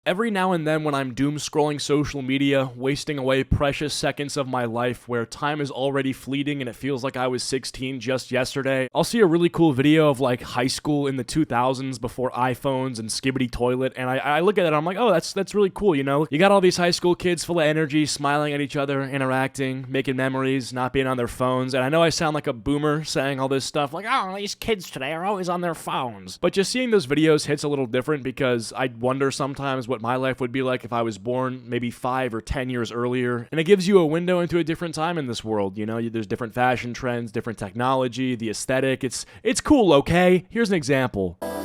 Every now and then when I'm doom scrolling social media, wasting away precious seconds of my life where time is already fleeting and it feels like I was 16 just yesterday, I'll see a really cool video of like high school in the 2000s before iPhones and Skibbity Toilet, and I look at it and I'm like, oh, that's really cool, you know? You got all these high school kids full of energy, smiling at each other, interacting, making memories, not being on their phones, and I know I sound like a boomer saying all this stuff, like, oh, these kids today are always on their phones. But just seeing those videos hits a little different because I wonder sometimes what my life would be like if I was born maybe 5 or 10 years earlier. And it gives you a window into a different time in this world. You know, there's different fashion trends, different technology, the aesthetic. It's cool, okay? Here's an example. Damn,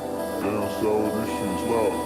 so this shit's loud.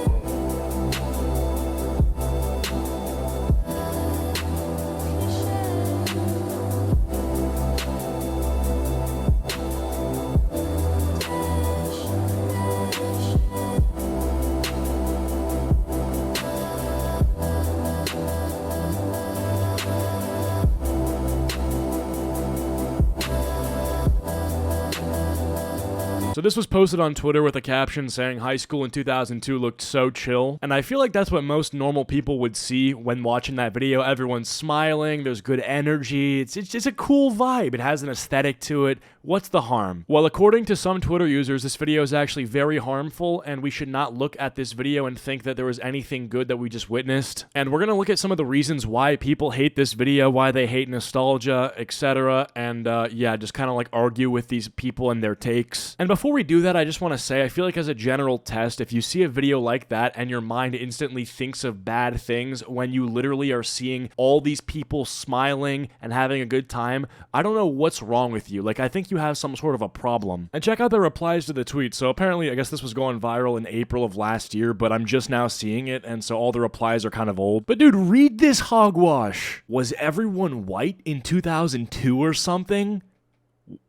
So this was posted on Twitter with a caption saying high school in 2002 looked so chill, and I feel like that's what most normal people would see when watching that video. Everyone's smiling, there's good energy, it's just a cool vibe, it has an aesthetic to it. What's the harm? Well, according to some Twitter users, this video is actually very harmful, and we should not look at this video and think that there was anything good that we just witnessed. And we're gonna look at some of the reasons why people hate this video, why they hate nostalgia, etc. And yeah, just kind of like argue with these people and their takes. And before we do that, I just want to say, I feel like as a general test, if you see a video like that and your mind instantly thinks of bad things when you literally are seeing all these people smiling and having a good time, I don't know what's wrong with you. Like, I think you have some sort of a problem. And check out the replies to the tweet. So apparently, I guess this was going viral in April of last year, but I'm just now seeing it, and so all the replies are kind of old. But dude, read this hogwash. Was everyone white in 2002 or something?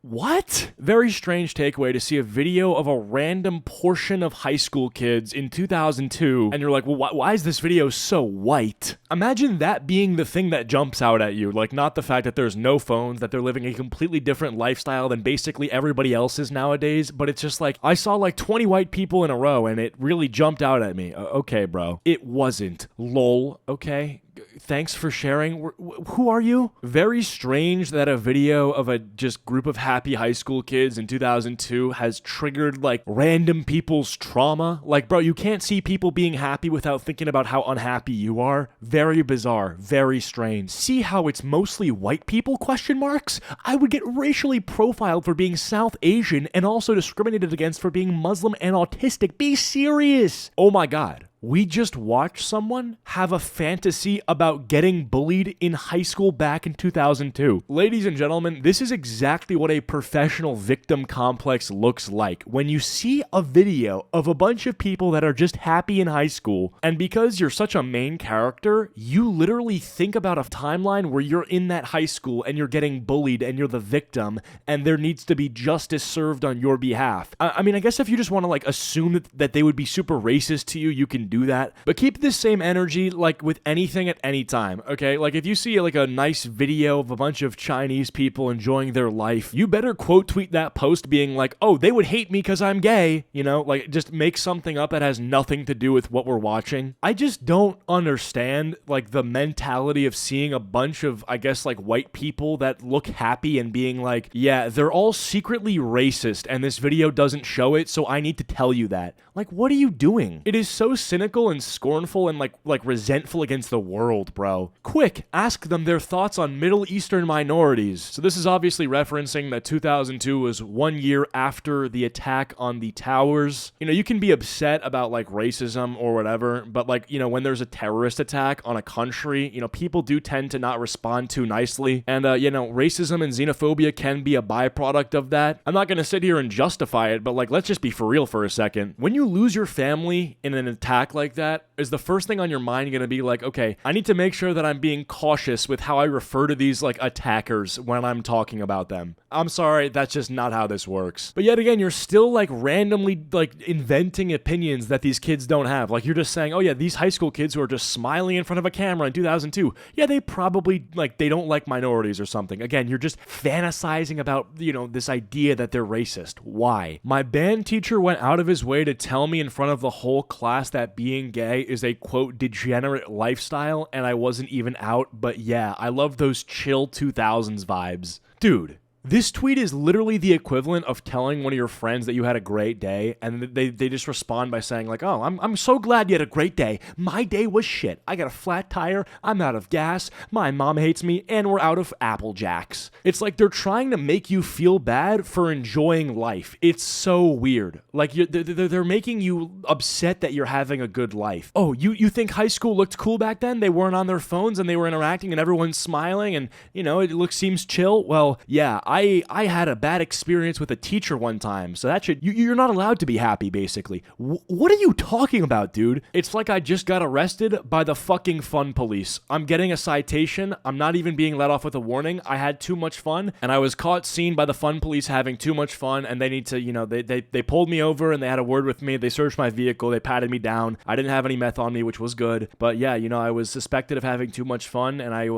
What? Very strange takeaway to see a video of a random portion of high school kids in 2002, and you're like, well, why is this video so white? Imagine that being the thing that jumps out at you, like not the fact that there's no phones, that they're living a completely different lifestyle than basically everybody else is nowadays, but it's just like, I saw like 20 white people in a row, and it really jumped out at me. Okay, bro. It wasn't. Lol, okay? Thanks for sharing. Who are you? Very strange that a video of a just group of happy high school kids in 2002 has triggered like random people's trauma. Like, bro, you can't see people being happy without thinking about how unhappy you are. Very bizarre, very strange. See how it's mostly white people, question marks? I would get racially profiled for being South Asian and also discriminated against for being Muslim and autistic. Be serious. Oh my God. We just watched someone have a fantasy about getting bullied in high school back in 2002. Ladies and gentlemen, this is exactly what a professional victim complex looks like. When you see a video of a bunch of people that are just happy in high school, and because you're such a main character, you literally think about a timeline where you're in that high school and you're getting bullied and you're the victim, and there needs to be justice served on your behalf. I mean, I guess if you just want to like assume that they would be super racist to you, you can do that, but keep this same energy like with anything at any time, okay? Like if you see like a nice video of a bunch of Chinese people enjoying their life, you better quote tweet that post being like, oh, they would hate me because I'm gay, you know? Like just make something up that has nothing to do with what we're watching. I just don't understand like the mentality of seeing a bunch of, I guess, like white people that look happy and being like, yeah, they're all secretly racist and this video doesn't show it, so I need to tell you that. Like, what are you doing? It is so cynical and scornful and like resentful against the world, bro. Quick, ask them their thoughts on Middle Eastern minorities. So this is obviously referencing that 2002 was 1 year after the attack on the towers. You know, you can be upset about like racism or whatever, but like, you know, when there's a terrorist attack on a country, you know, people do tend to not respond too nicely. And, you know, racism and xenophobia can be a byproduct of that. I'm not going to sit here and justify it, but like, let's just be for real for a second. When you lose your family in an attack like that, is the first thing on your mind going to be like, okay, I need to make sure that I'm being cautious with how I refer to these like attackers when I'm talking about them? I'm sorry, that's just not how this works. But yet again, you're still like randomly like inventing opinions that these kids don't have. Like you're just saying, oh yeah, these high school kids who are just smiling in front of a camera in 2002, yeah, they probably like, they don't like minorities or something. Again, you're just fantasizing about, you know, this idea that they're racist. Why? My band teacher went out of his way to tell me in front of the whole class that being gay is a quote degenerate lifestyle and I wasn't even out, but yeah, I love those chill 2000s vibes. Dude, this tweet is literally the equivalent of telling one of your friends that you had a great day, and they just respond by saying like, oh, I'm so glad you had a great day. My day was shit. I got a flat tire, I'm out of gas, my mom hates me, and we're out of Apple Jacks. It's like they're trying to make you feel bad for enjoying life. It's so weird. Like they're making you upset that you're having a good life. Oh, you think high school looked cool back then? They weren't on their phones and they were interacting and everyone's smiling and, you know, it seems chill. Well, yeah, I had a bad experience with a teacher one time, so that you're not allowed to be happy, basically. What are you talking about, dude? It's like I just got arrested by the fucking fun police. I'm getting a citation, I'm not even being let off with a warning, I had too much fun, and I was caught seen by the fun police having too much fun, and they need to, you know, they pulled me over and they had a word with me, they searched my vehicle, they patted me down, I didn't have any meth on me, which was good, but yeah, you know, I was suspected of having too much fun, and I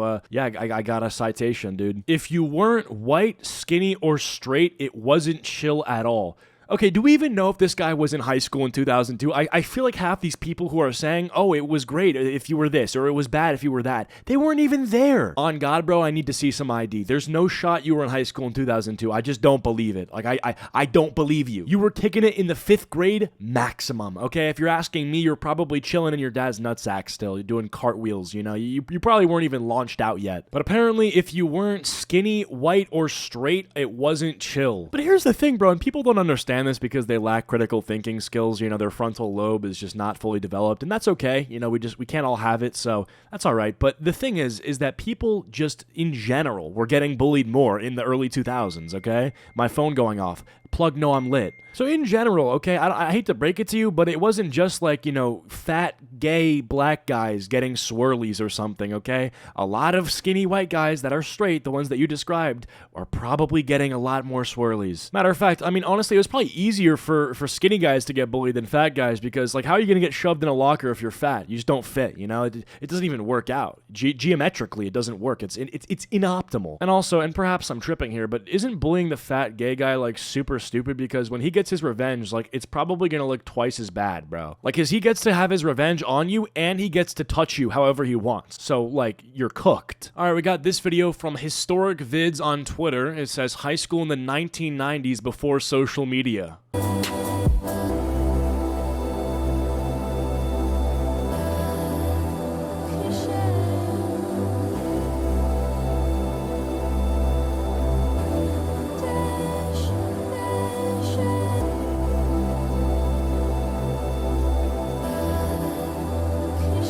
got a citation, dude. If you weren't white, skinny, or straight, it wasn't chill at all. Okay, do we even know if this guy was in high school in 2002? I feel like half these people who are saying, oh, it was great if you were this, or it was bad if you were that, they weren't even there. On God, bro, I need to see some ID. There's no shot you were in high school in 2002. I just don't believe it. Like, I don't believe you. You were kicking it in the 5th grade maximum, okay? If you're asking me, you're probably chilling in your dad's nutsack still. You're doing cartwheels, you know? You probably weren't even launched out yet. But apparently, if you weren't skinny, white, or straight, it wasn't chill. But here's the thing, bro, and people don't understand this because they lack critical thinking skills. You know, their frontal lobe is just not fully developed, and that's okay. You know, we can't all have it, so that's all right. But the thing is that people just in general were getting bullied more in the early 2000s, okay? My phone going off. Plug, no, I'm lit. So in general, okay, I hate to break it to you, but it wasn't just like, you know, fat, gay, black guys getting swirlies or something, okay? A lot of skinny white guys that are straight, the ones that you described, are probably getting a lot more swirlies. Matter of fact, I mean, honestly, it was probably easier for skinny guys to get bullied than fat guys because, like, how are you going to get shoved in a locker if you're fat? You just don't fit, you know? It doesn't even work out. Geometrically, it doesn't work. It's inoptimal. And also, and perhaps I'm tripping here, but isn't bullying the fat gay guy, like, super stupid? Because when he gets his revenge, like, it's probably gonna look twice as bad, bro. Like, cause he gets to have his revenge on you and he gets to touch you however he wants. So, like, you're cooked. All right, we got this video from Historic Vids on Twitter. It says high school in the 1990s before social media.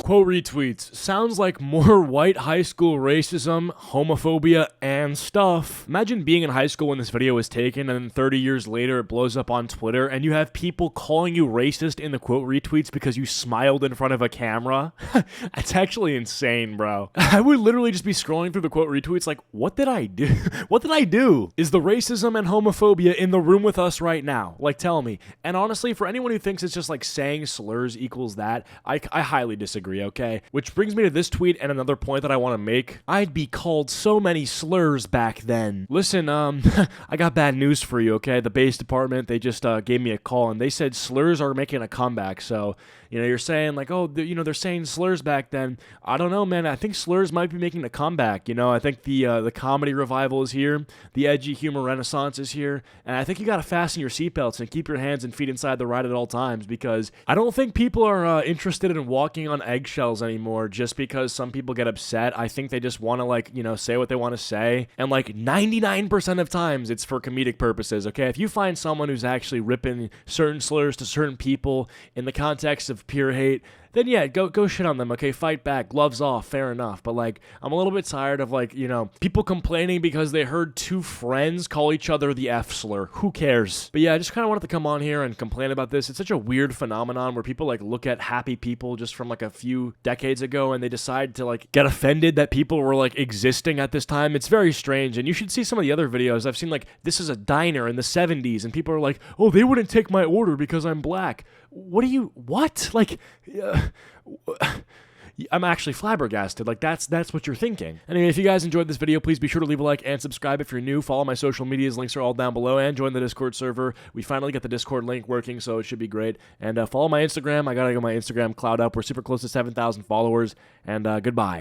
Quote retweets, sounds like more white high school racism, homophobia, and stuff. Imagine being in high school when this video was taken and then 30 years later it blows up on Twitter and you have people calling you racist in the quote retweets because you smiled in front of a camera. That's actually insane, bro. I would literally just be scrolling through the quote retweets like, what did I do? What did I do? Is the racism and homophobia in the room with us right now? Like, tell me. And honestly, for anyone who thinks it's just like saying slurs equals that, I highly disagree. Okay, which brings me to this tweet and another point that I want to make. I'd be called so many slurs back then. Listen, I got bad news for you, okay? The base department, they just gave me a call and they said slurs are making a comeback. So, you know, you're saying like, oh, you know, they're saying slurs back then. I don't know, man. I think slurs might be making a comeback. You know, I think the comedy revival is here. The edgy humor renaissance is here. And I think you got to fasten your seatbelts and keep your hands and feet inside the ride at all times because I don't think people are interested in walking on eggshells anymore just because some people get upset. I think they just want to, like, you know, say what they want to say. And like 99% of times it's for comedic purposes, okay? If you find someone who's actually ripping certain slurs to certain people in the context of pure hate, then yeah, go shit on them, okay? Fight back, gloves off, fair enough. But like, I'm a little bit tired of like, you know, people complaining because they heard two friends call each other the F slur. Who cares? But yeah, I just kind of wanted to come on here and complain about this. It's such a weird phenomenon where people like look at happy people just from like a few decades ago and they decide to like get offended that people were like existing at this time. It's very strange. And you should see some of the other videos. I've seen like, this is a diner in the 70s and people are like, oh, they wouldn't take my order because I'm black. What? Like, I'm actually flabbergasted. Like, that's what you're thinking. Anyway, if you guys enjoyed this video, please be sure to leave a like and subscribe if you're new. Follow my social medias. Links are all down below. And join the Discord server. We finally got the Discord link working, so it should be great. And follow my Instagram. I gotta get my Instagram cloud up. We're super close to 7,000 followers. And goodbye.